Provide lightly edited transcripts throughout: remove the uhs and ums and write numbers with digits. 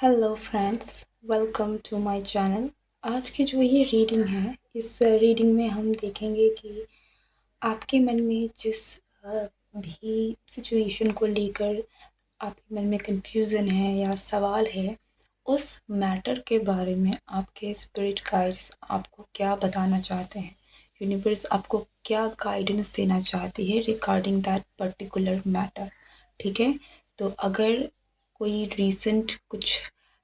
Hello friends, welcome to my channel. आज की जो ये रीडिंग है, इस रीडिंग में हम देखेंगे कि आपके मन में जिस भी सिचुएशन को लेकर आपके मन में कंफ्यूजन है या सवाल है, उस मैटर के बारे में आपके स्पिरिट गाइड्स आपको क्या बताना चाहते हैं, यूनिवर्स आपको क्या गाइडेंस देना चाहती है रिगार्डिंग दैट पर्टिकुलर मैटर। ठीक है, तो अगर कोई रीसेंट कुछ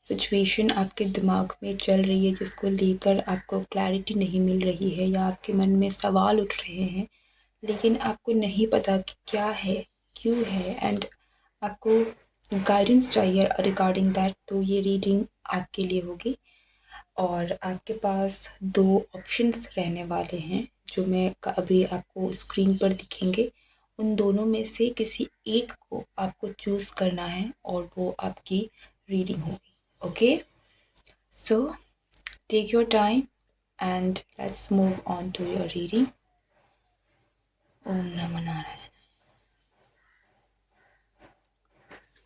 सिचुएशन आपके दिमाग में चल रही है जिसको लेकर आपको क्लैरिटी नहीं मिल रही है या आपके मन में सवाल उठ रहे हैं, लेकिन आपको नहीं पता कि क्या है, क्यों है, एंड आपको गाइडेंस चाहिए रिगार्डिंग दैट, तो ये रीडिंग आपके लिए होगी। और आपके पास दो ऑप्शंस रहने वाले हैं जो मैं अभी आपको स्क्रीन पर दिखेंगे। उन दोनों में से किसी एक को आपको चूज़ करना है और वो आपकी रीडिंग होगी। Okay, so take your time and let's move on to your reading. Om नमो Narayan.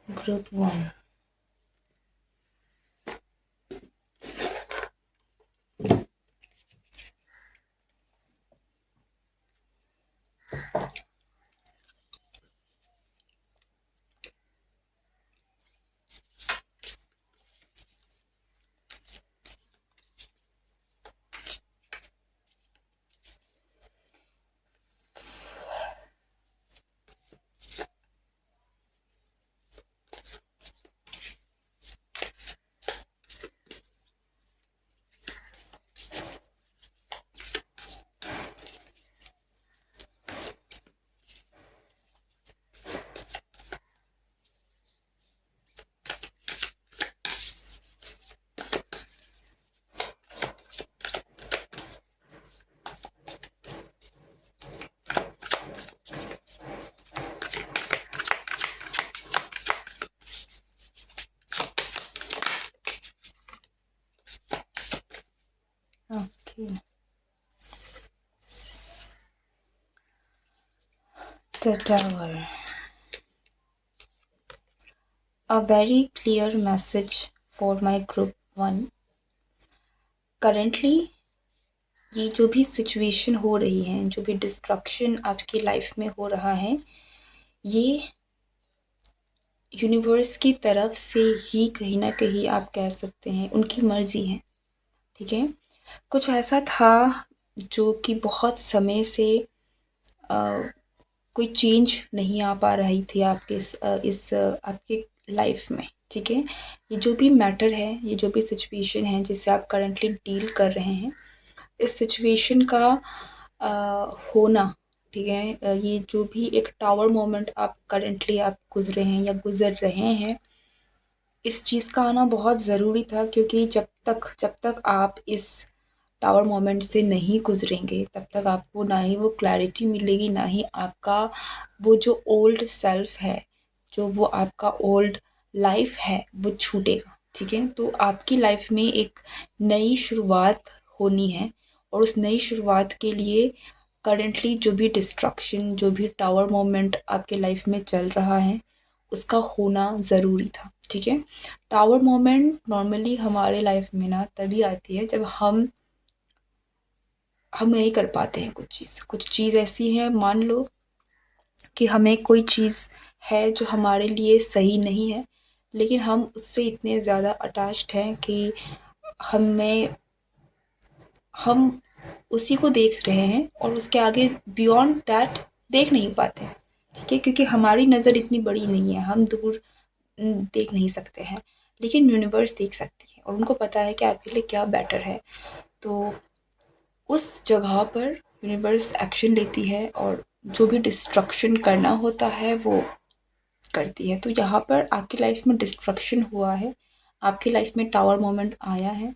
Group 1। Okay, the tower. A very clear message for my group 1. Currently ये जो भी सिचुएशन हो रही है, जो भी डिस्ट्रक्शन आपकी लाइफ में हो रहा है, ये यूनिवर्स की तरफ से ही कहीं ना कहीं आप कह सकते हैं उनकी मर्जी है। ठीक है, कुछ ऐसा था जो कि बहुत समय से कोई चेंज नहीं आ पा रही थी आपके आपके लाइफ में। ठीक है, ये जो भी मैटर है, ये जो भी सिचुएशन है जिससे आप करंटली डील कर रहे हैं, इस सिचुएशन का अ, होना, ठीक है, ये जो भी एक टावर मोमेंट आप करंटली आप गुजरे हैं या गुजर रहे हैं, इस चीज़ का आना बहुत ज़रूरी था, क्योंकि जब तक आप इस टावर मोमेंट से नहीं गुजरेंगे तब तक आपको ना ही वो क्लैरिटी मिलेगी, ना ही आपका वो जो ओल्ड सेल्फ है, जो वो आपका ओल्ड लाइफ है, वो छूटेगा। ठीक है, तो आपकी लाइफ में एक नई शुरुआत होनी है, और उस नई शुरुआत के लिए करंटली जो भी डिस्ट्रक्शन, जो भी टावर मोमेंट आपके लाइफ में चल रहा है, उसका होना ज़रूरी था। ठीक है, टावर मोमेंट नॉर्मली हमारे लाइफ में ना तभी आती है जब हम नहीं कर पाते हैं कुछ चीज़ ऐसी है, मान लो कि हमें कोई चीज़ है जो हमारे लिए सही नहीं है, लेकिन हम उससे इतने ज़्यादा अटैच्ड हैं कि हमें हम उसी को देख रहे हैं और उसके आगे बियॉन्ड दैट देख नहीं पाते। ठीक है, क्योंकि हमारी नज़र इतनी बड़ी नहीं है, हम दूर देख नहीं सकते हैं, लेकिन यूनिवर्स देख सकती है और उनको पता है कि आपके लिए क्या बेटर है। तो उस जगह पर यूनिवर्स एक्शन लेती है और जो भी डिस्ट्रक्शन करना होता है वो करती है। तो यहाँ पर आपकी लाइफ में डिस्ट्रक्शन हुआ है, आपकी लाइफ में टावर मोमेंट आया है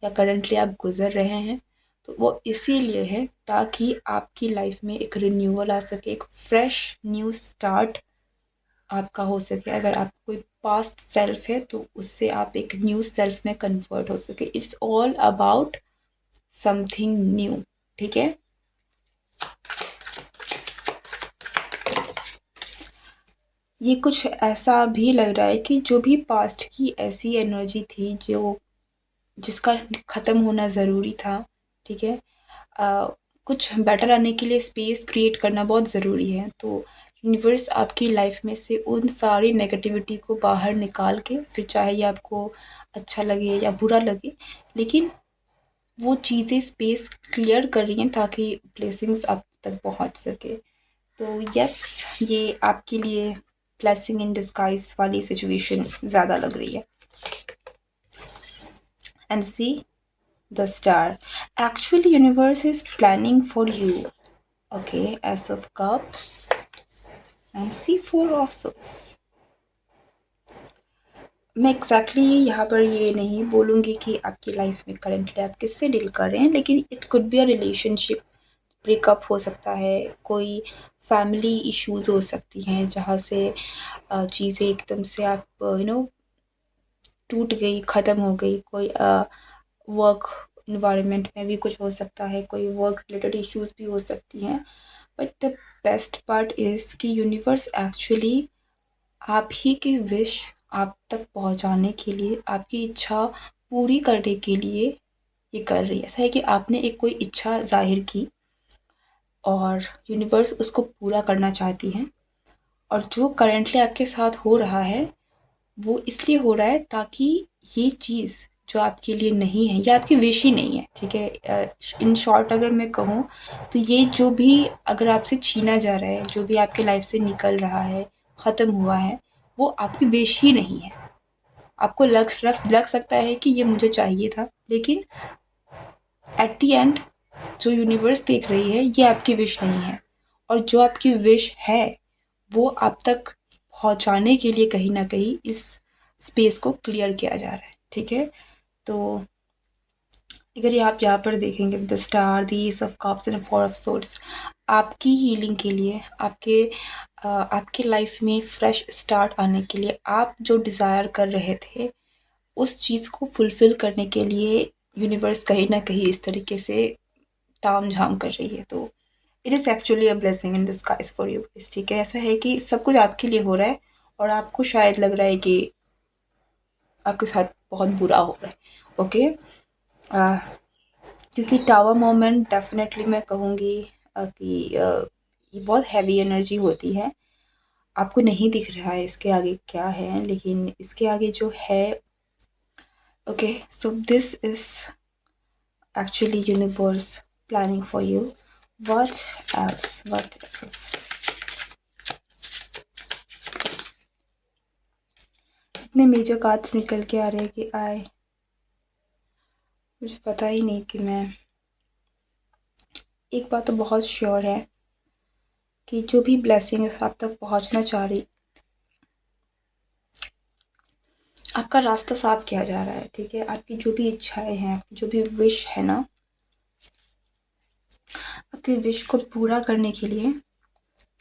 या करंटली आप गुजर रहे हैं, तो वो इसीलिए है ताकि आपकी लाइफ में एक रिन्यूअल आ सके, एक फ्रेश न्यू स्टार्ट आपका हो सके। अगर आप कोई पास्ट सेल्फ है तो उससे आप एक न्यू सेल्फ में कन्वर्ट हो सके। It's all about something new. ठीक है, ये कुछ ऐसा भी लग रहा है कि जो भी पास्ट की ऐसी एनर्जी थी जो जिसका ख़त्म होना ज़रूरी था, ठीक है? अ, कुछ बेटर आने के लिए स्पेस क्रिएट करना बहुत ज़रूरी है। तो यूनिवर्स आपकी लाइफ में से उन सारी नेगेटिविटी को बाहर निकाल के, फिर चाहे ये आपको अच्छा लगे या बुरा लगे, लेकिन वो चीज़ें स्पेस क्लियर कर रही हैं ताकि ब्लेसिंग्स आप तक पहुंच सके। तो यस, ये आपके लिए ब्लेसिंग इन डिस्गाइज वाली सिचुएशन ज़्यादा लग रही है। And see the star. Actually, universe is planning for you. Okay, Ace of Cups and C4 of Swords. मैं एग्जैक्टली यहाँ पर ये नहीं बोलूँगी कि आपकी लाइफ में करंटली आप किससे डील कर रहे हैं, लेकिन it could be a relationship breakup हो सकता है, कोई फैमिली इश्यूज हो सकती हैं जहाँ से चीज़ें एकदम से आप टूट गई, ख़त्म हो गई। कोई वर्क इन्वायरमेंट में भी कुछ हो सकता है, कोई वर्क रिलेटेड इश्यूज भी हो सकती हैं। But the best part is कि यूनिवर्स एक्चुअली आप ही की विश आप तक पहुंचाने के लिए, आपकी इच्छा पूरी करने के लिए ये कर रही है। ऐसा है कि आपने एक कोई इच्छा ज़ाहिर की और यूनिवर्स उसको पूरा करना चाहती है। और जो करंटली आपके साथ हो रहा है वो इसलिए हो रहा है ताकि ये चीज़ जो आपके लिए नहीं है, ये आपकी विश ही नहीं है, ठीक है? इन शॉर्ट अगर मैं कहूँ तो ये जो भी अगर आपसे छीना जा रहा है, जो भी आपके लाइफ से निकल रहा है, ख़त्म हुआ है, वो आपकी विश ही नहीं है। आपको लग सकता है कि ये मुझे चाहिए था, लेकिन एट द एंड जो यूनिवर्स देख रही है ये आपकी विश नहीं है। और जो आपकी विश है वो आप तक पहुंचाने के लिए कहीं ना कहीं इस स्पेस को क्लियर किया जा रहा है, ठीक है? तो अगर ये आप यहाँ पर देखेंगे the star, the S of cups and four of swords, आपकी हीलिंग के लिए, आपके लाइफ में फ्रेश स्टार्ट आने के लिए, आप जो डिज़ायर कर रहे थे उस चीज़ को फुलफ़िल करने के लिए यूनिवर्स कहीं न कहीं इस तरीके से ताम-झाम कर रही है। तो it is actually a blessing in disguise for you guys, ठीक है? ऐसा है कि सब कुछ आपके लिए हो रहा है और आपको शायद लग रहा है कि आपके साथ बहुत बुरा हो रहा है, ओके? क्योंकि टावर मोमेंट डेफ़िनेटली मैं कहूँगी कि ये बहुत हैवी एनर्जी होती है। आपको नहीं दिख रहा है इसके आगे क्या है, लेकिन इसके आगे जो है, okay, so this is actually universe planning for you. What else? What else? इतने मेजर कार्ड्स निकल के आ रहे हैं कि आए मुझे पता ही नहीं कि मैं, एक बात तो बहुत श्योर है कि जो भी ब्लेसिंग्स आप तक पहुंचना चाह रही, आपका रास्ता साफ किया जा रहा है, ठीक है? आपकी जो भी इच्छाएं हैं, आपकी जो भी विश है ना, आपकी विश को पूरा करने के लिए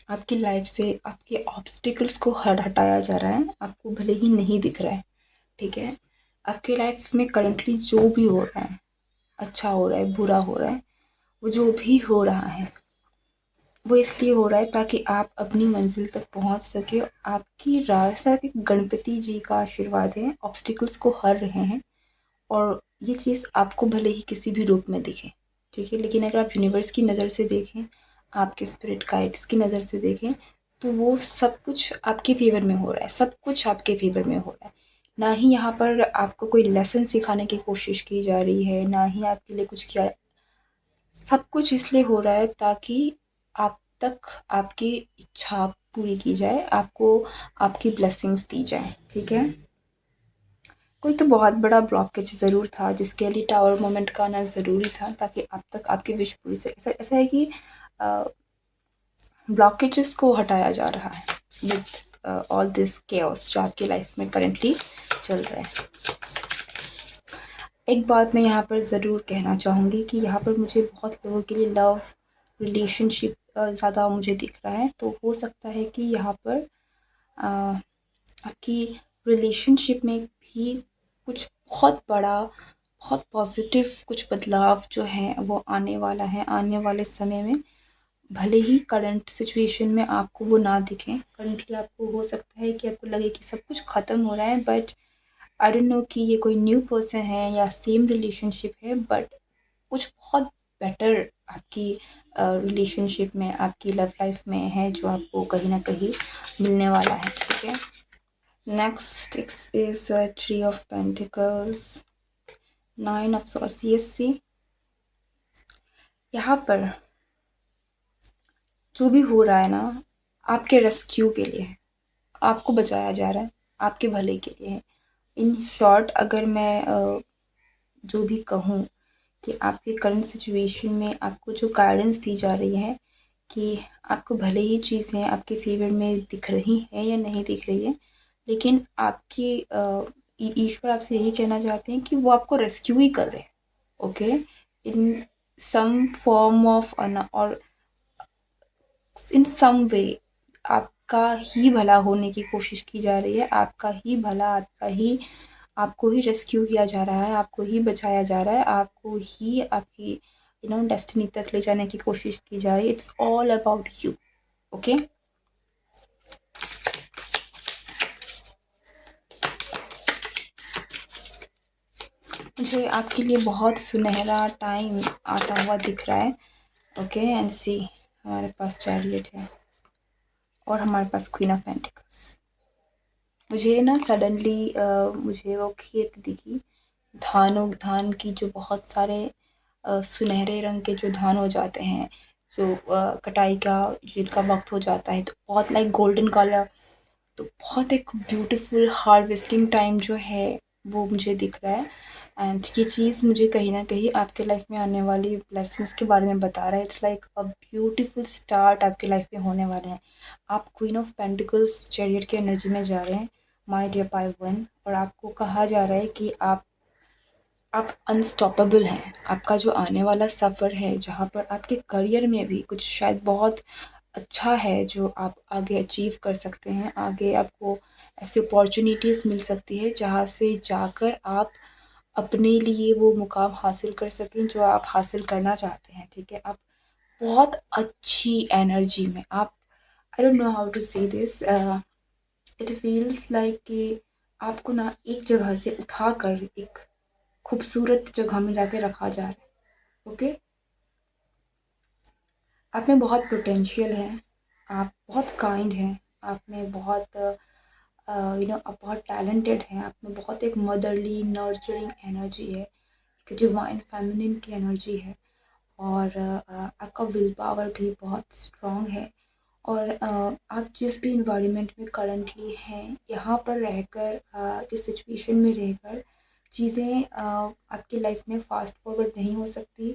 आपकी लाइफ से आपके ऑब्स्टिकल्स को हटाया जा रहा है। आपको भले ही नहीं दिख रहा है, ठीक है? आपके लाइफ में करंटली जो भी हो रहा है, अच्छा हो रहा है, बुरा हो रहा है, वो जो भी हो रहा है वो इसलिए हो रहा है ताकि आप अपनी मंजिल तक पहुंच सके। आपकी रास्ता कि गणपति जी का आशीर्वाद है, ऑब्स्टिकल्स को हर रहे हैं और ये चीज़ आपको भले ही किसी भी रूप में दिखे, ठीक है? लेकिन अगर आप यूनिवर्स की नज़र से देखें, आपके स्पिरिट गाइड्स की नज़र से देखें, तो वो सब कुछ आपके फेवर में हो रहा है, सब कुछ आपके फेवर में हो रहा है। ना ही यहाँ पर आपको कोई लेसन सिखाने की कोशिश की जा रही है, ना ही आपके लिए कुछ किया, सब कुछ इसलिए हो रहा है ताकि आप तक आपकी इच्छा पूरी की जाए, आपको आपकी ब्लेसिंग्स दी जाए, ठीक है? कोई तो बहुत बड़ा ब्लॉकेज ज़रूर था जिसके लिए टावर मोमेंट का आना ज़रूरी था ताकि आप तक आपकी विश पूरी से, ऐसा है कि ब्लॉकेजेस को हटाया जा रहा है विद ऑल दिस केओस जो आपकी लाइफ में करेंटली चल रहा है। एक बात मैं यहाँ पर ज़रूर कहना चाहूँगी कि यहाँ पर मुझे बहुत लोगों के लिए लव रिलेशनशिप ज़्यादा मुझे दिख रहा है। तो हो सकता है कि यहाँ पर आपकी रिलेशनशिप में भी कुछ बहुत बड़ा, बहुत पॉजिटिव कुछ बदलाव जो है वो आने वाला है, आने वाले समय में भले ही करंट सिचुएशन में आपको वो ना दिखें, करंटली आपको हो सकता है कि आपको लगे कि सब कुछ ख़त्म हो रहा है, बट आई डोंट नो कि ये कोई न्यू पर्सन है या सेम रिलेशनशिप है, बट कुछ बहुत बेटर आपकी रिलेशनशिप में, आपकी लव लाइफ में है, जो आपको कहीं ना कहीं मिलने वाला है, ठीक है। Next is three of pentacles, nine of swords. ये सी, यहाँ पर जो भी हो रहा है ना, आपके रेस्क्यू के लिए है, आपको बचाया जा रहा है, आपके भले के लिए है। इन शॉर्ट अगर मैं जो भी कहूँ कि आपके करंट सिचुएशन में आपको जो गाइडेंस दी जा रही है कि आपको भले ही चीज़ें आपके फेवर में दिख रही हैं या नहीं दिख रही है, लेकिन आपकी ईश्वर आपसे यही कहना चाहते हैं कि वो आपको रेस्क्यू ही कर रहे हैं, okay, in some form of और इन सम वे आपका ही भला होने की कोशिश की जा रही है, आपका ही भला, आपको ही रेस्क्यू किया जा रहा है, आपको ही बचाया जा रहा है, आपको ही आपकी डेस्टिनी तक ले जाने की कोशिश की जा रही है। It's all about you, okay. मुझे आपके लिए बहुत सुनहरा टाइम आता हुआ दिख रहा है, ओके। एंड सी, हमारे पास चैरियट है और हमारे पास क्वीन ऑफ पेंटिकल्स। मुझे ना सडनली मुझे वो खेत दिखी, धान की, जो बहुत सारे सुनहरे रंग के जो धान हो जाते हैं, जो कटाई का जिनका वक्त हो जाता है, तो बहुत लाइक गोल्डन कलर, तो बहुत एक ब्यूटीफुल हार्वेस्टिंग टाइम जो है वो मुझे दिख रहा है। एंड ये चीज़ मुझे कहीं ना कहीं आपके लाइफ में आने वाली ब्लेसिंग्स के बारे में बता रहा है। It's like a beautiful start आपके लाइफ में होने वाले हैं। आप क्वीन ऑफ पेंटिकल्स चैरियट की एनर्जी में जा रहे हैं, माय डियर पाई वन, और आपको कहा जा रहा है कि आप अनस्टॉपेबल हैं। आपका जो आने वाला सफ़र है, जहाँ पर आपके करियर में भी कुछ शायद बहुत अच्छा है जो आप आगे अचीव कर सकते हैं, आगे आपको ऐसी अपॉर्चुनिटीज़ मिल सकती है जहाँ से जाकर आप अपने लिए वो मुकाम हासिल कर सकें जो आप हासिल करना चाहते हैं, ठीक है। आप बहुत अच्छी एनर्जी में, आप, I don't know how to say this, it feels like कि आपको ना एक जगह से उठाकर एक खूबसूरत जगह में जाके रखा जा रहा है, ओके। आप में बहुत पोटेंशियल है, आप बहुत काइंड हैं, आप में बहुत आप बहुत टैलेंटेड हैं, आप में बहुत एक मदरली नर्चरिंग एनर्जी है, एक डिवाइन फेमिनिन की एनर्जी है, और आपका विल पावर भी बहुत स्ट्रॉन्ग है। और आप जिस भी इन्वायरमेंट में करंटली हैं, यहाँ पर रहकर, इस सिचुएशन में रहकर चीज़ें आपकी लाइफ में फ़ास्ट फॉरवर्ड नहीं हो सकती,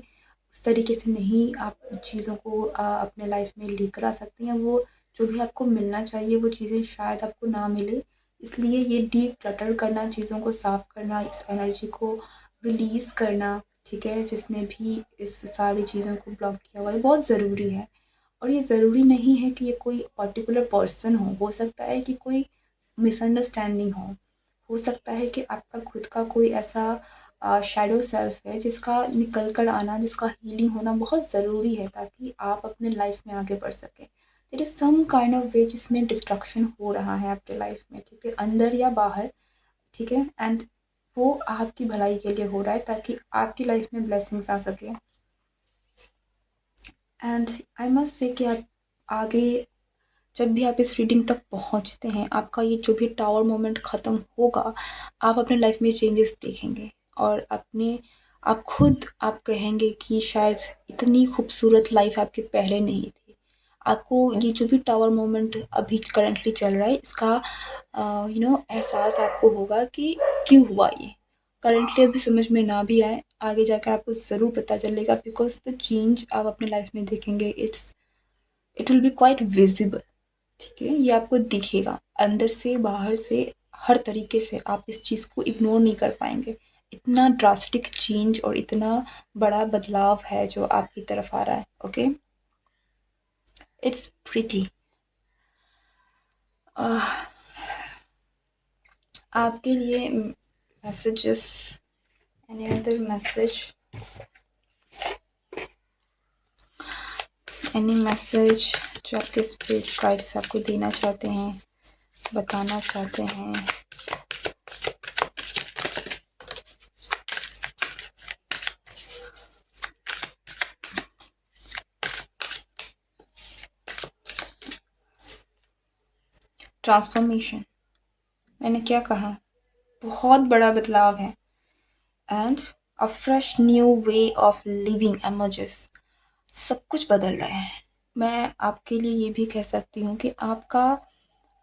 उस तरीके से नहीं आप चीज़ों को अपने लाइफ में लेकर आ सकती हैं। वो जो भी आपको मिलना चाहिए वो चीज़ें शायद आपको ना मिले, इसलिए ये डीक्लटर करना, चीज़ों को साफ़ करना, इस एनर्जी को रिलीज़ करना, ठीक है, जिसने भी इस सारी चीज़ों को ब्लॉक किया हुआ है, बहुत ज़रूरी है। और ये ज़रूरी नहीं है कि ये कोई पर्टिकुलर पर्सन हो सकता है कि कोई मिसअंडरस्टैंडिंग हो सकता है कि आपका खुद का कोई ऐसा शैडो सेल्फ है जिसका निकल कर आना, जिसका हीलिंग होना बहुत ज़रूरी है, ताकि आप अपने लाइफ में आगे बढ़ सकें। There is some kind of way जिसमें डिस्ट्रक्शन हो रहा है आपके लाइफ में, ठीक है, अंदर या बाहर, ठीक है, एंड वो आपकी भलाई के लिए हो रहा है ताकि आपकी लाइफ में ब्लेसिंग्स आ सके। एंड आई मस्ट से कि आप आगे जब भी आप इस रीडिंग तक पहुंचते हैं, आपका ये जो भी टावर मोमेंट ख़त्म होगा, आप अपने लाइफ में चेंजेस देखेंगे, और आप खुद आप कहेंगे कि शायद इतनी खूबसूरत लाइफ आपकी पहले नहीं थी। आपको ये जो भी टावर मोमेंट अभी करंटली चल रहा है, इसका एहसास आपको होगा कि क्यों हुआ ये। करंटली अभी समझ में ना भी आए, आगे जाकर आपको ज़रूर पता चलेगा, बिकॉज द चेंज आप अपने लाइफ में देखेंगे, it will be quite visible, ठीक है। ये आपको दिखेगा अंदर से बाहर से, हर तरीके से आप इस चीज़ को इग्नोर नहीं कर पाएंगे। इतना ड्रास्टिक चेंज और इतना बड़ा बदलाव है जो आपकी तरफ आ रहा है, ओके। It's pretty. आपके लिए messages, any other message? Any message जो आपके स्पिरिट गाइड्स आपको देना चाहते हैं, बताना चाहते हैं। ट्रांसफॉर्मेशन, मैंने क्या कहा, बहुत बड़ा बदलाव है। And a fresh new way of living emerges. सब कुछ बदल रहा है। मैं आपके लिए ये भी कह सकती हूँ कि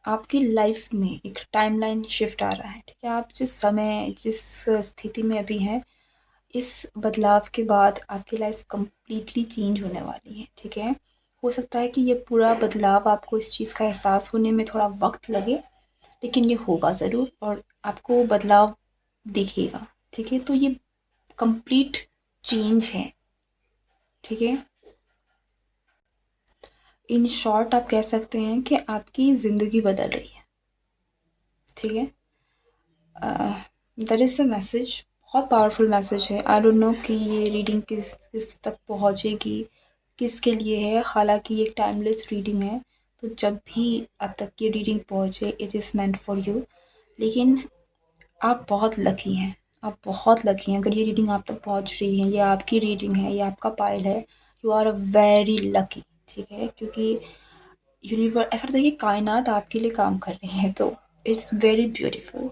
आपकी लाइफ में एक टाइमलाइन शिफ्ट आ रहा है। ठीक है, आप जिस स्थिति में अभी हैं, इस बदलाव के बाद आपकी लाइफ कंप्लीटली चेंज होने वाली है। ठीक है, हो सकता है कि ये पूरा बदलाव आपको इस चीज़ का एहसास होने में थोड़ा वक्त लगे, लेकिन ये होगा ज़रूर और आपको बदलाव दिखेगा। ठीक है, तो ये कंप्लीट चेंज है। ठीक है, इन शॉर्ट आप कह सकते हैं कि आपकी ज़िंदगी बदल रही है। ठीक है, दैट इज़ द मैसेज। बहुत पावरफुल मैसेज है। आई डोंट नो कि ये रीडिंग किस तक पहुँचेगी, किसके लिए है। हालांकि ये एक टाइमलेस रीडिंग है, तो जब भी आप तक ये रीडिंग पहुँचे, it is meant for you. लेकिन आप बहुत लकी हैं, आप बहुत लकी हैं अगर ये रीडिंग आप तक पहुँच रही है। ये आपकी रीडिंग है, ये आपका पाइल है। You are a very lucky. ठीक है, क्योंकि ऐसा लगता है कि कायनात आपके लिए काम कर रही है, तो इट्स वेरी ब्यूटीफुल।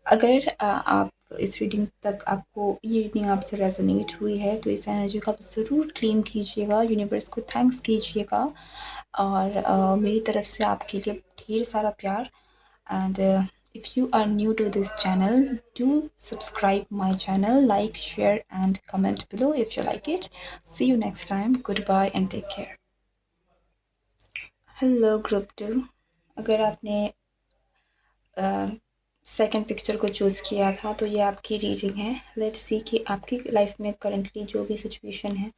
अगर आप इस रीडिंग तक आपको ये रीडिंग आपसे रेजोनेट हुई है, तो इस एनर्जी को आप ज़रूर क्लेम कीजिएगा, यूनिवर्स को थैंक्स कीजिएगा। और मेरी तरफ से आपके लिए ढेर सारा प्यार। And if you are new to this channel, do subscribe my channel, like, share and comment below if you like it. See you next time. Goodbye and take care. Hello group 2, अगर आपने second picture को choose किया था, तो ये आपकी reading है। Let's see कि आपकी लाइफ में करंटली जो भी सिचुएशन है,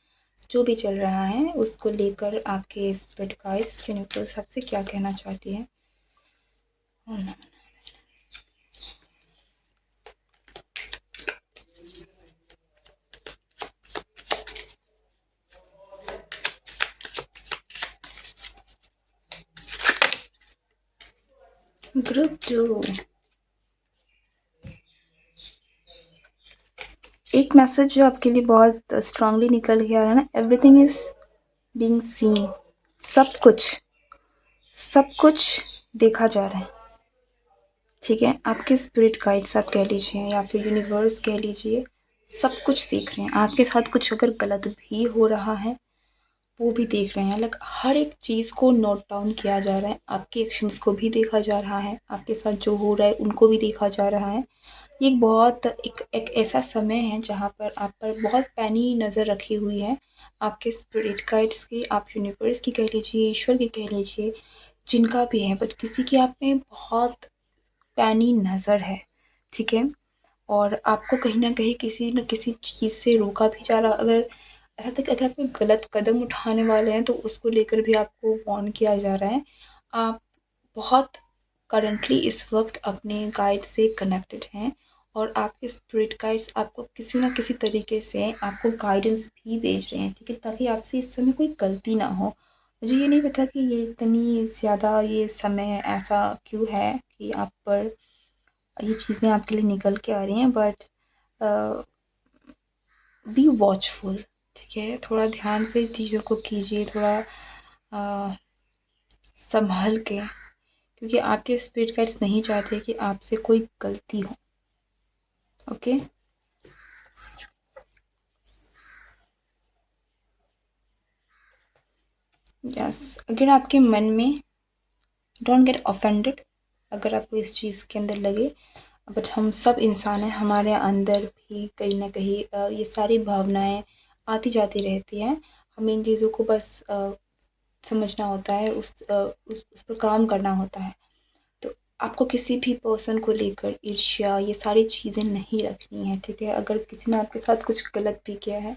जो भी चल रहा है, उसको लेकर आपके स्पिरिट गाइड्स यूनिवर्स आपसे क्या कहना चाहती है। ग्रुप 2, एक मैसेज जो आपके लिए बहुत स्ट्रांगली निकल के आ रहा है ना, एवरीथिंग इज बीइंग सीन। सब कुछ देखा जा रहा है। ठीक है, आपके स्पिरिट गाइड्स आप कह लीजिए या फिर यूनिवर्स कह लीजिए, सब कुछ देख रहे हैं। आपके साथ कुछ अगर गलत भी हो रहा है, वो भी देख रहे हैं। लाइक हर एक चीज़ को नोट डाउन किया जा रहा है। आपके एक्शंस को भी देखा जा रहा है, आपके साथ जो हो रहा है उनको भी देखा जा रहा है। ये एक ऐसा समय है जहाँ पर आप पर बहुत पैनी नज़र रखी हुई है, आपके स्पिरिट गाइड्स की, आप यूनिवर्स की कह लीजिए, ईश्वर की कह लीजिए, जिनका भी है, बट किसी की आप में बहुत पैनी नज़र है। ठीक है, और आपको कहीं न कहीं किसी न किसी चीज़ से रोका भी जा रहा। अगर यहाँ तक अगर आप कोई गलत कदम उठाने वाले हैं, तो उसको लेकर भी आपको वार्न किया जा रहा है। आप बहुत करंटली इस वक्त अपने गाइड से कनेक्टेड हैं, और आपके स्पिरिट गाइड्स आपको किसी न किसी तरीके से आपको गाइडेंस भी भेज रहे हैं। ठीक है, ताकि आपसे इस समय कोई गलती ना हो। मुझे ये नहीं पता कि ये इतनी ज़्यादा ये समय ऐसा क्यों है कि आप पर ये चीज़ें आपके लिए निकल के आ रही हैं, बट बी वॉचफुल। ठीक है, थोड़ा ध्यान से चीज़ों को कीजिए, थोड़ा संभल के, क्योंकि आपके स्पिरिट गाइड्स नहीं चाहते कि आपसे कोई गलती हो। Okay, yes. अगर आपके मन में, डोंट गेट ऑफेंडेड अगर आपको इस चीज़ के अंदर लगे, बट हम सब इंसान हैं, हमारे अंदर भी कहीं ना कहीं ये सारी भावनाएं आती जाती रहती हैं। हमें इन चीज़ों को बस समझना होता है, उस पर काम करना होता है। तो आपको किसी भी पर्सन को लेकर ईर्ष्या, ये सारी चीज़ें नहीं रखनी है। ठीक है, अगर किसी ने आपके साथ कुछ गलत भी किया है,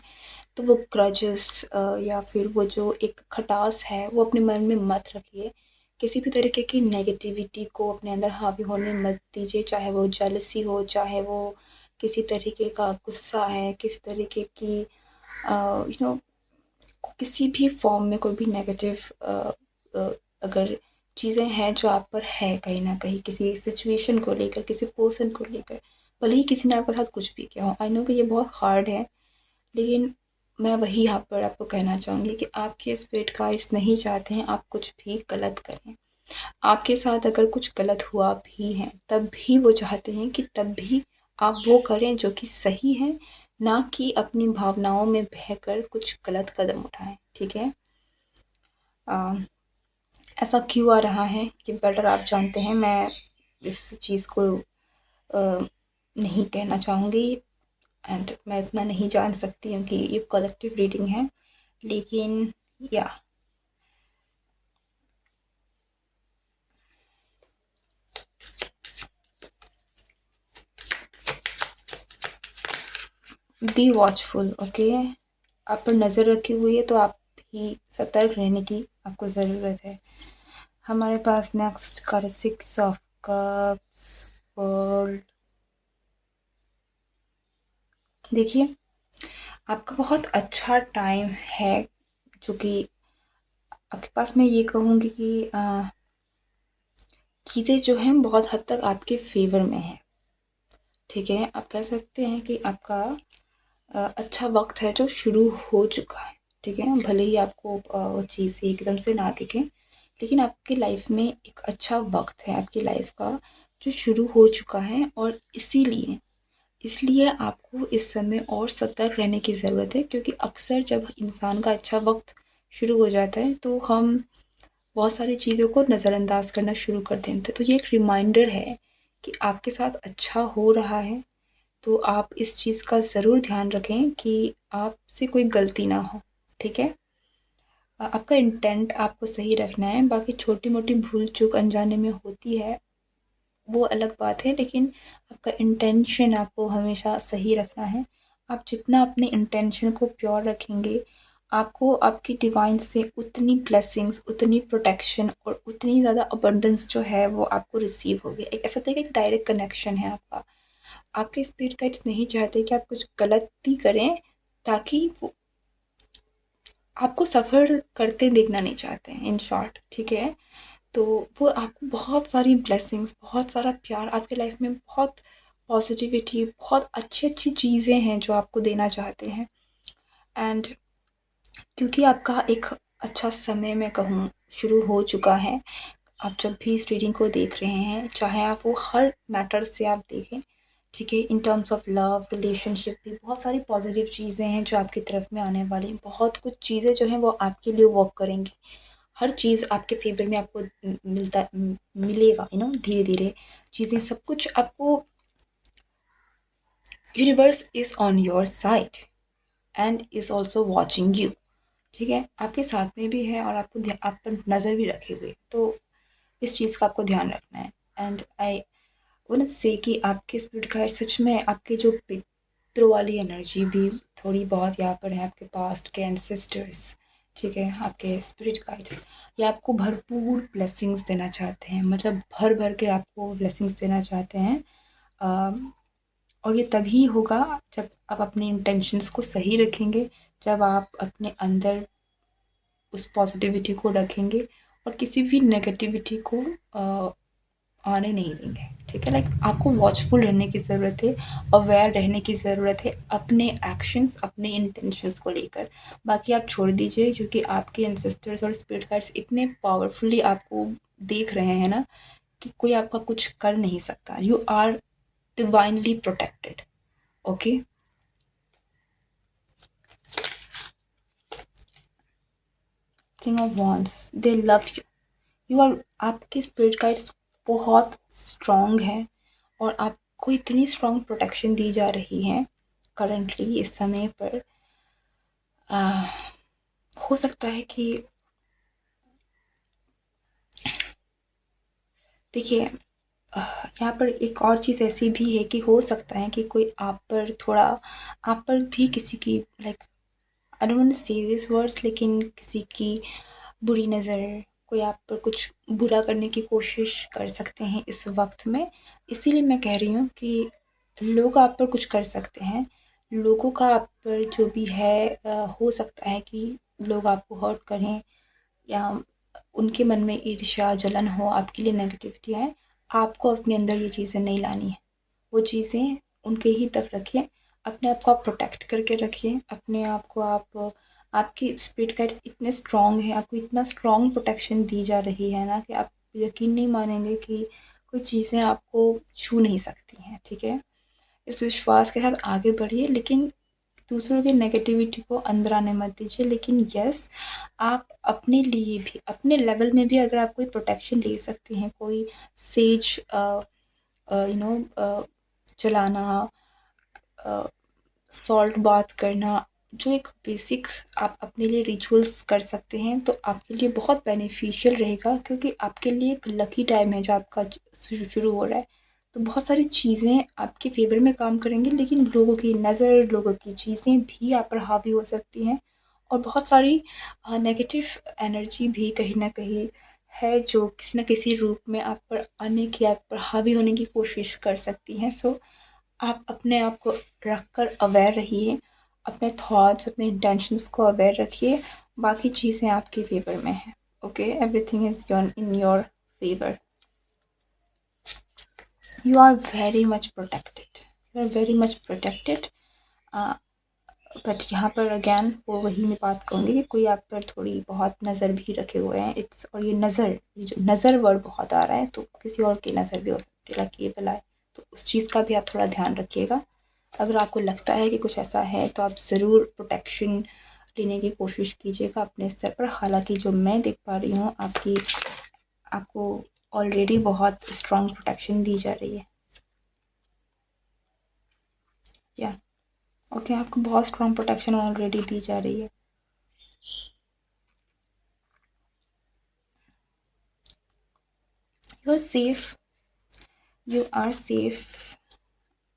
तो वो ग्रजेस या फिर वो जो एक खटास है, वो अपने मन में मत रखिए। किसी भी तरीके की नेगेटिविटी को अपने अंदर हावी होने मत दीजिए, चाहे वो जेलसी हो, चाहे वो किसी तरीके का गुस्सा है, किसी तरीके की यू नो आपको किसी भी फॉर्म में कोई भी नेगेटिव अगर चीज़ें हैं जो आप पर है कहीं न कहीं किसी सिचुएशन को लेकर, किसी पर्सन को लेकर, भले ही किसी ने आपके साथ कुछ भी किया हो। आई नो कि ये बहुत हार्ड है, लेकिन मैं वही यहाँ पर आपको कहना चाहूँगी कि आपके स्पिरिट गाइड्स नहीं चाहते हैं आप कुछ भी गलत करें। आपके साथ अगर कुछ गलत हुआ भी है, तब भी वो चाहते हैं कि तब भी आप वो करें जो कि सही है, ना कि अपनी भावनाओं में बहकर कुछ गलत कदम उठाएँ, ठीक है? अ, ऐसा क्यों आ रहा है कि बेटर आप जानते हैं, मैं इस चीज़ को नहीं कहना चाहूँगी एंड मैं इतना नहीं जान सकती हूँ कि ये कलेक्टिव रीडिंग है, लेकिन या बी वॉचफुल, ओके? आप पर नज़र रखी हुई है तो आप भी सतर्क रहने की आपको ज़रूरत है। हमारे पास नेक्स्ट कार्ड है 6 ऑफ कप्स, वर्ल्ड। देखिए, आपका बहुत अच्छा टाइम है, जो कि आपके पास मैं ये कहूँगी कि चीज़ें जो हैं बहुत हद तक आपके फ़ेवर में हैं, ठीक है? आप कह सकते हैं कि आपका अच्छा वक़्त है जो शुरू हो चुका है, ठीक है? भले ही आपको वो चीज़ एकदम से ना दिखे, लेकिन आपकी लाइफ़ में एक अच्छा वक़्त है आपकी लाइफ़ का जो शुरू हो चुका है, और इसीलिए इसलिए आपको इस समय और सतर्क रहने की ज़रूरत है, क्योंकि अक्सर जब इंसान का अच्छा वक़्त शुरू हो जाता है तो हम बहुत सारी चीज़ों को नज़रअंदाज करना शुरू कर देते हैं। तो ये एक रिमाइंडर है कि आपके साथ अच्छा हो रहा है, तो आप इस चीज़ का ज़रूर ध्यान रखें कि आपसे कोई गलती ना हो, ठीक है? आपका इंटेंट आपको सही रखना है, बाकी छोटी-मोटी भूल-चूक अनजाने में होती है, वो अलग बात है, लेकिन आपका इंटेंशन आपको हमेशा सही रखना है। आप जितना अपने इंटेंशन को प्योर रखेंगे, आपको आपकी डिवाइन से उतनी ब्लेसिंग्स, उतनी प्रोटेक्शन और उतनी ज़्यादा अबंडेंस जो है वो आपको रिसीव होगी। एक ऐसा तरीका, एक डायरेक्ट कनेक्शन है आपका। आपके स्पिरिट गाइड्स नहीं चाहते कि आप कुछ गलती करें, ताकि वो आपको सफ़र करते देखना नहीं चाहते हैं, इन शॉर्ट, ठीक है? तो वो आपको बहुत सारी ब्लेसिंग्स, बहुत सारा प्यार, आपकी लाइफ में बहुत पॉजिटिविटी, बहुत अच्छी-अच्छी चीज़ें हैं जो आपको देना चाहते हैं। एंड क्योंकि आपका एक अच्छा समय मैं कहूँ शुरू हो चुका है, आप जब भी इस रीडिंग को देख रहे हैं, चाहे आप वो हर मैटर से आप देखें, ठीक है? In terms of love, relationship भी बहुत सारी पॉजिटिव चीज़ें हैं जो आपकी तरफ में आने वाली हैं। बहुत कुछ चीज़ें जो हैं वो आपके लिए वर्क करेंगी। हर चीज़ आपके फ़ेवर में आपको मिलेगा, धीरे-धीरे चीज़ें सब कुछ आपको, universe is on your side and is also watching you, ठीक है? आपके साथ में भी है और आपको आप पर नज़र भी रखे हुए है, तो इस चीज़ का आपको ध्यान रखना है। एंड आई वुडंट से कि आपके स्पिरिट गाइड सच में आपके जो पितरों वाली एनर्जी भी थोड़ी बहुत यहाँ पर है, आपके पास्ट के एंसेस्टर्स, ठीक है? आपके स्पिरिट गाइड्स ये आपको भरपूर ब्लेसिंग्स देना चाहते हैं, मतलब भर-भर के आपको ब्लेसिंग्स देना चाहते हैं। और ये तभी होगा जब आप अपने इंटेंशंस को सही रखेंगे, जब आप अपने अंदर उस पॉजिटिविटी को रखेंगे और किसी भी नेगेटिविटी को आने नहीं देंगे, ठीक है? लाइक आपको वॉचफुल रहने की ज़रूरत है, अवेयर रहने की ज़रूरत है अपने एक्शंस, अपने इंटेंशंस को लेकर। बाकी आप छोड़ दीजिए, क्योंकि आपके एंसेस्टर्स और स्पिरिट गाइड्स इतने पावरफुली आपको देख रहे हैं ना, कि कोई आपका कुछ कर नहीं सकता। You are divinely protected, okay? King of wands, they love you. You are आपके स्पिरिट गाइड्स बहुत स्ट्रॉन्ग हैं, और आपको इतनी स्ट्रॉन्ग प्रोटेक्शन दी जा रही है करंटली इस समय पर। आ, हो सकता है कि, देखिए, यहाँ पर एक और चीज़ ऐसी भी है कि हो सकता है कि कोई आप पर थोड़ा, आप पर भी किसी की, like I don't want to say this words, लेकिन किसी की बुरी नज़र, कोई आप पर कुछ बुरा करने की कोशिश कर सकते हैं इस वक्त में। इसीलिए मैं कह रही हूँ कि लोग आप पर कुछ कर सकते हैं, लोगों का आप पर जो भी है, हो सकता है कि लोग आपको हर्ट करें या उनके मन में ईर्ष्या जलन हो, आपके लिए नेगेटिविटी आए, आपको अपने अंदर ये चीज़ें नहीं लानी है। वो चीज़ें उनके ही तक रखिए, अपने आप को आप प्रोटेक्ट करके रखिए, अपने आप को आप आपकी स्पिरिट गाइड्स इतने स्ट्रॉन्ग हैं, आपको इतना स्ट्रॉन्ग प्रोटेक्शन दी जा रही है ना कि आप यकीन नहीं मानेंगे कि कोई चीज़ें आपको छू नहीं सकती हैं, ठीक है? इस विश्वास के साथ आगे बढ़िए, लेकिन दूसरों की नेगेटिविटी को अंदर आने मत दीजिए। लेकिन यस, आप अपने लिए भी, अपने लेवल में भी अगर आप कोई प्रोटेक्शन ले सकते हैं, कोई सेज यू नो चलाना, सॉल्ट बाथ करना, जो एक बेसिक आप अपने लिए रिचुअल्स कर सकते हैं, तो आपके लिए बहुत बेनिफिशियल रहेगा, क्योंकि आपके लिए एक लकी टाइम है जो आपका शुरू हो रहा है। तो बहुत सारी चीज़ें आपके फेवर में काम करेंगी, लेकिन लोगों की नज़र, लोगों की चीज़ें भी आप पर हावी हो सकती हैं, और बहुत सारी नेगेटिव एनर्जी भी कहीं ना कहीं है जो किसी न किसी रूप में आप पर आने की, आप पर हावी होने की कोशिश कर सकती हैं। सो आप अपने आप को रख कर अवेयर रहिए, अपने थॉट्स, अपने इंटेंशंस को अवेयर रखिए, बाकी चीज़ें आपके फेवर में हैं। Okay, everything is in your favour. You are very much protected, you are very much protected. But यहाँ पर अगैन वो वही मैं बात कहूँगी कि कोई आप पर थोड़ी बहुत नज़र भी रखे हुए हैं। इट्स, और ये जो नज़र वर्ड बहुत आ रहा है, तो किसी और की नज़र भी हो सकती है, लाइक ये बुलाए, तो उस चीज़ का भी आप थोड़ा ध्यान रखिएगा। अगर आपको लगता है कि कुछ ऐसा है, तो आप ज़रूर प्रोटेक्शन लेने की कोशिश कीजिएगा अपने स्तर पर। हालांकि जो मैं देख पा रही हूँ, आपको ऑलरेडी बहुत स्ट्रॉन्ग प्रोटेक्शन दी जा रही है। या ओके, आपको बहुत स्ट्रॉन्ग प्रोटेक्शन ऑलरेडी दी जा रही है। You are safe, you are safe.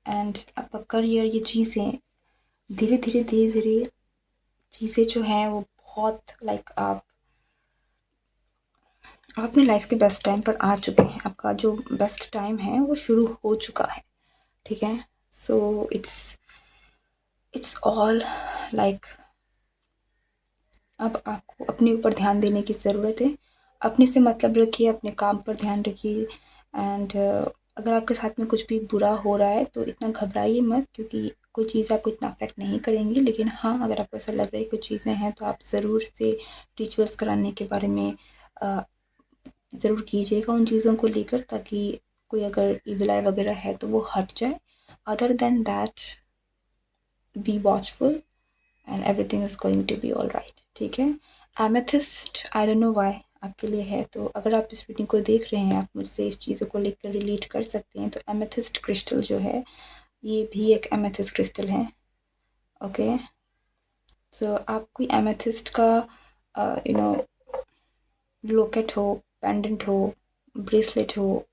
And आपका करियर, ये चीज़ें धीरे धीरे धीरे धीरे चीज़ें जो हैं वो बहुत लाइक आप अपनी लाइफ के बेस्ट टाइम पर आ चुके हैं। आपका जो बेस्ट टाइम है वो शुरू हो चुका है, ठीक है? सो इट्स ऑल लाइक, अब आपको अपने ऊपर ध्यान देने की ज़रूरत है। अपने से मतलब रखिए, अपने काम पर ध्यान रखिए। एंड अगर आपके साथ में कुछ भी बुरा हो रहा है तो इतना घबराइए मत, क्योंकि कोई चीज़ आपको इतना अफेक्ट नहीं करेंगी। लेकिन हाँ, अगर आपको ऐसा लग रहा है कुछ चीज़ें हैं, तो आप ज़रूर से रिचुअल्स कराने के बारे में ज़रूर कीजिएगा उन चीज़ों को लेकर, ताकि कोई अगर इविल आई वगैरह है तो वो हट जाए। Other than that, be watchful and everything is going to be all right, ठीक है? Amethyst, I don't know why आपके लिए है, तो अगर आप इस वीडियो को देख रहे हैं, आप मुझसे इस चीज़ों को लेकर रिलेट कर सकते हैं। तो एमेथिस्ट क्रिस्टल जो है, ये भी एक एमेथिस्ट क्रिस्टल है। ओके, सो आप कोई एमेथिस्ट का यू नो लॉकेट हो, पेंडेंट हो, ब्रेसलेट हो,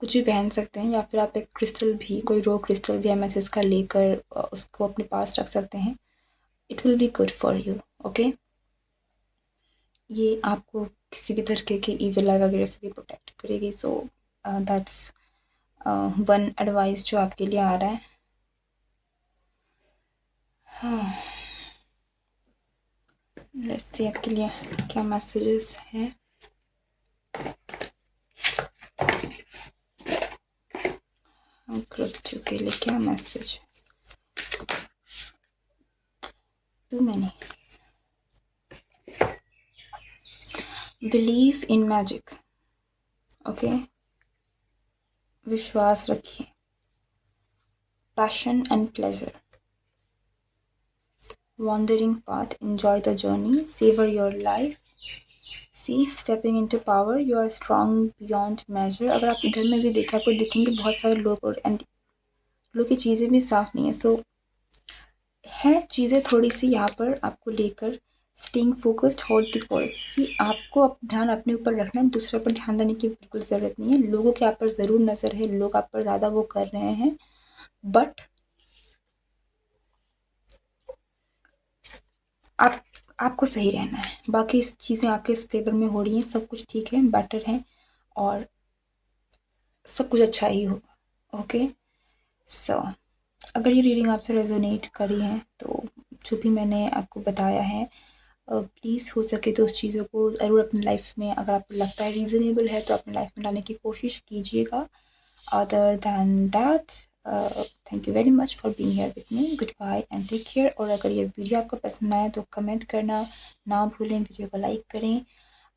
कुछ भी पहन सकते हैं, या फिर आप एक क्रिस्टल भी, कोई रो क्रिस्टल भी एमेथिस्ट का लेकर उसको अपने पास रख सकते हैं। It will be good for you. Okay, ये आपको किसी भी तरीके की इविल आई वगैरह से भी प्रोटेक्ट करेगी। सो दैट्स वन एडवाइस जो आपके लिए आ रहा है। हाँ, लेट्स सी आपके लिए क्या मैसेजेस हैं। ग्रुप टू के लिए क्या message? Two many. Believe in magic. Okay, विश्वास रखिए। Passion and pleasure. Wandering path, enjoy the journey, savour your life, see stepping into power, you are strong beyond measure. अगर आप इधर में भी देखें, आपको दिखेंगे बहुत सारे लोग, और एंड लोग की चीज़ें भी साफ नहीं है। सो है चीज़ें थोड़ी सी यहाँ पर आपको लेकर staying focused, hold the course. See, आपको ध्यान अपने ऊपर रखना है, दूसरे पर ध्यान देने की बिल्कुल ज़रूरत नहीं है। लोगों की आप पर ज़रूर नज़र है, लोग आप पर ज़्यादा वो कर रहे हैं, बट आप आपको सही रहना है। बाकी चीज़ें आपके इस फेवर में हो रही हैं, सब कुछ ठीक है, बेटर है, और सब कुछ अच्छा ही होगा। ओके, सो अगर ये रीडिंग आपसे रेजोनेट करी है, तो जो भी मैंने आपको बताया है, प्लीज़ हो सके तो उस चीज़ों को ज़रूर अपनी लाइफ में, अगर आपको लगता है रीज़नेबल है, तो अपनी लाइफ में लाने की कोशिश कीजिएगा। Other than that, thank you very much for being here with me. Good bye and take care. और अगर ये वीडियो आपको पसंद आया तो कमेंट करना ना भूलें, वीडियो को लाइक करें,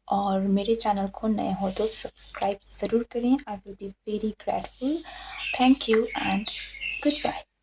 और मेरे चैनल को नए हो तो सब्सक्राइब ज़रूर करें। I will be very grateful. Thank you and good bye.